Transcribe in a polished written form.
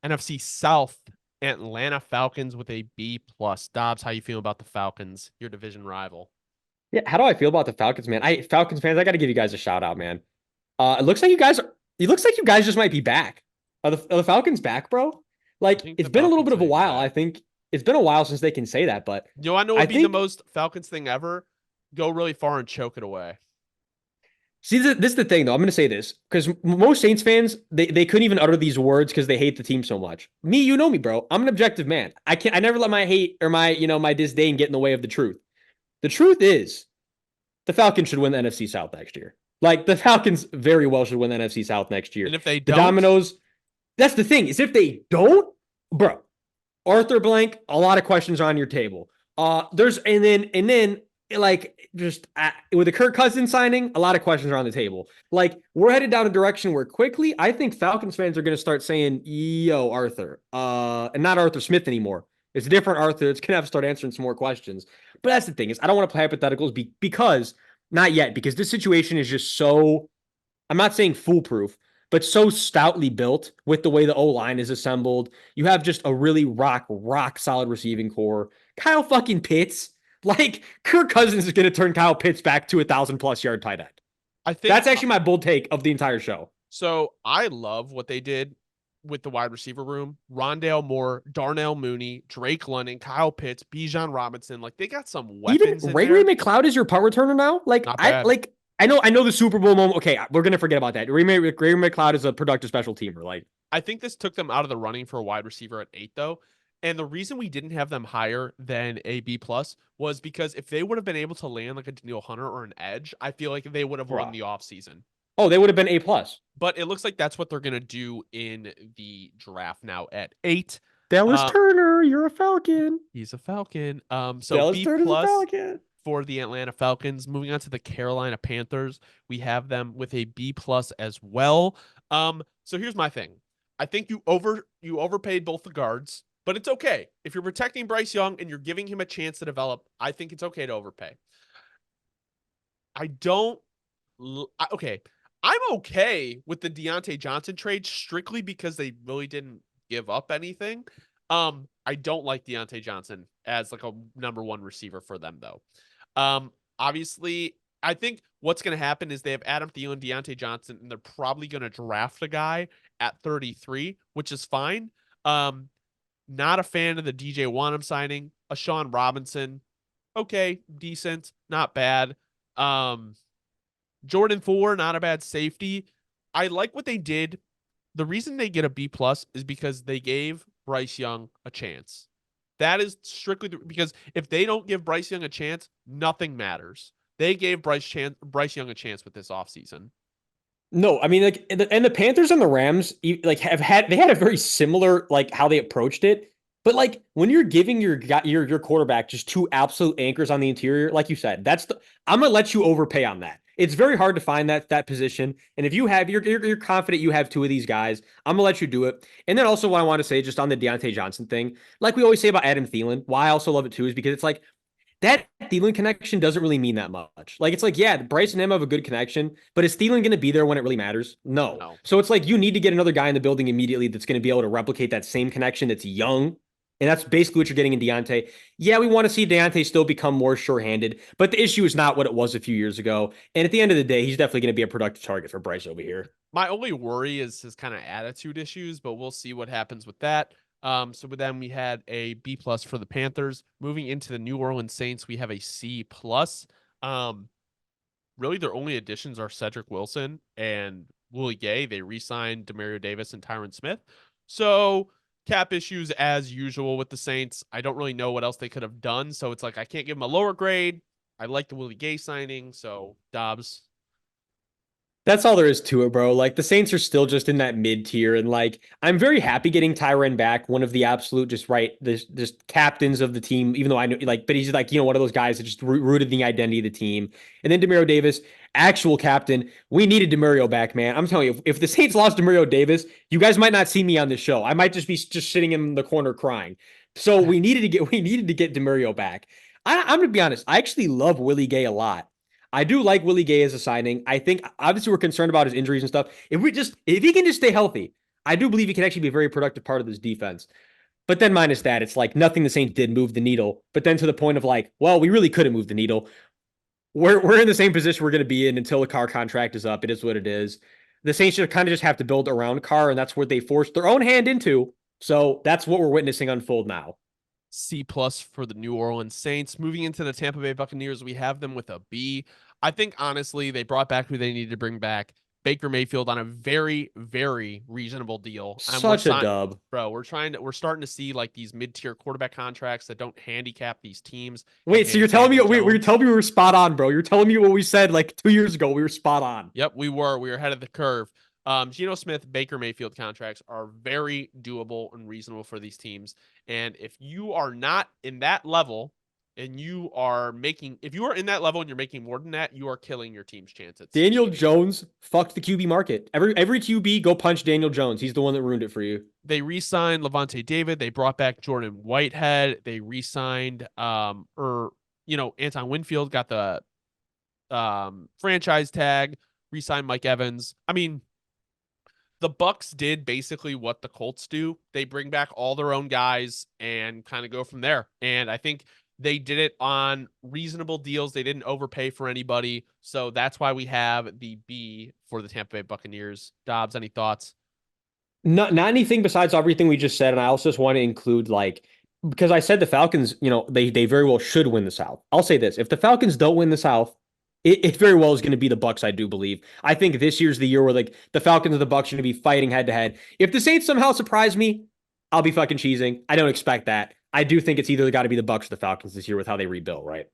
NFC South, Atlanta Falcons with a B plus. Dobbs, how you feel about the Falcons, your division rival? Yeah, how do I feel about the Falcons, man? Falcons fans, I got to give you guys a shout out, man. It looks like you guys just might be back. Are the Falcons back, bro? I Like think it's the been a little bit Falcons of a may be while. back. I think it's been a while since they can say that, but I know I would be the think most Falcons thing ever. Go really far and choke it away. see this is the thing though. I'm going to say this because most Saints fans they couldn't even utter these words because they hate the team so much. Me, you know me, bro. I'm an objective man. I never let my hate or my disdain get in the way of the truth. The truth is the Falcons should win the NFC South next year. Like the Falcons very well should win the NFC South next year. And if they The don't, dominoes. That's the thing is if they don't, bro, Arthur Blank, a lot of questions are on your table. There's and then like just with the Kirk Cousins signing, a lot of questions are on the table. Like we're headed down a direction where quickly, I think Falcons fans are going to start saying, "Yo, Arthur," and not Arthur Smith anymore. It's a different Arthur. It's gonna have to start answering some more questions. But that's the thing is, I don't want to play hypotheticals because not yet because this situation is just so. I'm not saying foolproof, but so stoutly built with the way the O line is assembled. You have just a really rock solid receiving core. Kyle fucking Pitts, like Kirk Cousins is going to turn Kyle Pitts back to 1,000+ yard tight end. I think That's actually my bold take of the entire show. so. I love what they did with the wide receiver room. Rondale Moore, Darnell Mooney, Drake London, Kyle Pitts, Bijan Robinson. Like they got some Even weapons in Ray Ray there. McLeod is your punt returner now. Not bad. I know the Super Bowl moment. Okay, we're gonna forget about that. Ray McLeod is a productive special teamer. Like I think this took them out of the running for a wide receiver at 8 though. And the reason we didn't have them higher than a B plus was because if they would have been able to land like a Daniil Hunter or an edge, I feel like they would have won bruh. the offseason. Oh, they would have been A+. But it looks like that's what they're gonna do in the draft now at 8. Dallas Uh Turner, you're a Falcon. he's a Falcon. So Dallas B Turner's a plus Falcon. for the Atlanta Falcons. Moving on to the Carolina Panthers, we have them with a B plus as well. So here's my thing. I think you overpaid both the guards, but it's okay. If you're protecting Bryce Young and you're giving him a chance to develop, I think it's okay to overpay. I don't okay. I'm okay with the Deontay Johnson trade strictly because they really didn't give up anything. I don't like Deontay Johnson as like a number one receiver for them though. Obviously, I think what's going to happen is they have Adam Thielen, Deontay Johnson, and they're probably going to draft a guy at 33, which is fine. Um, Not a fan of the DJ Wanham signing. A Sean Robinson, okay, decent, not bad. Um, Jordan Fuller, not a bad safety. I like what they did. The reason they get a B plus is because they gave Bryce Young a chance. That is strictly because if they don't give Bryce Young a chance, nothing matters. They gave Bryce Young a chance with this offseason. No, I mean and the Panthers and the Rams like had a very similar like how they approached it. But like when you're giving your quarterback just two absolute anchors on the interior, like you said, I'm gonna let you overpay on that. It's very hard to find that position, and if you're confident you have two of these guys, I'm gonna let you do it. And then also what I want to say just on the Deontay Johnson thing, like we always say about Adam Thielen, why I also love it too is because it's like that Thielen connection doesn't really mean that much. Like it's like, yeah, Bryce and him have a good connection, but is Thielen going to be there when it really matters? No. No. So it's like you need to get another guy in the building immediately that's going to be able to replicate that same connection that's young. And that's basically what you're getting in Deontay. Yeah, we want to see Deontay still become more sure-handed, but the issue is not what it was a few years ago. And at the end of the day, he's definitely going to be a productive target for Bryce over here. My only worry is his kind of attitude issues, but we'll see what happens with that. So with them, we had a B plus for the Panthers. Moving into the New Orleans Saints, we have a C plus. Really, their only additions are Cedric Wilson and Willie Gay. They re-signed Demario Davis and Tyron Smith. So cap issues as usual with the Saints. I don't really know what else they could have done. So it's like I can't give them a lower grade. I like the Willie Gay signing. So Dobbs. That's all there is to it, bro. Like the Saints are still just in that mid tier, and like I'm very happy getting Tyron back, one of the absolute just captains of the team. Even though I know like, but he's like one of those guys that just rooted the identity of the team. And then Demario Davis, actual captain. We needed Demario back, man. I'm telling you, if the Saints lost Demario Davis, you guys might not see me on this show. I might just be just sitting in the corner crying. So we needed to get Demario back. I'm gonna be honest. I actually love Willie Gay a lot. I do like Willie Gay as a signing. I think obviously we're concerned about his injuries and stuff. If he can just stay healthy, I do believe he can actually be a very productive part of this defense. But then minus that, it's like nothing the Saints did move the needle. But then to the point of like, well, we really couldn't move the needle. We're in the same position we're going to be in until the Carr contract is up. It is what it is. The Saints should kind of just have to build around Carr, and that's what they forced their own hand into. So that's what we're witnessing unfold now. C plus for the New Orleans Saints. Moving into the Tampa Bay Buccaneers, we have them with a B. I think honestly, they brought back who they needed to bring back. Baker Mayfield on a very, very reasonable deal. And Such a dub. bro. We're starting to see like these mid-tier quarterback contracts that don't handicap these teams. Wait, so you're telling me you're telling me we were spot on, bro? You're telling me what we said like 2 years ago? We were spot on. Yep, we were. We were ahead of the curve. Geno Smith, Baker Mayfield contracts are very doable and reasonable for these teams. And if you are not in that level and if you are in that level and you're making more than that, you are killing your team's chances. Daniel Jones fucked the QB market. Every QB, go punch Daniel Jones. He's the one that ruined it for you. They re-signed Levante David. They brought back Jordan Whitehead. They re-signed Anton Winfield got the franchise tag, re-signed Mike Evans. I mean, the Bucks did basically what the Colts do. They bring back all their own guys and kind of go from there. And I think they did it on reasonable deals. They didn't overpay for anybody. So that's why we have the B for the Tampa Bay Buccaneers. Dobbs, any thoughts? Not anything besides everything we just said. And I also just want to include because I said the Falcons, they very well should win the South. I'll say this. If the Falcons don't win the South, it very well is going to be the Bucks, I do believe. I think this year's the year where the Falcons and the Bucks are going to be fighting head to head. If the Saints somehow surprise me, I'll be fucking cheesing. I don't expect that. I do think it's either got to be the Bucks or the Falcons this year with how they rebuild, right?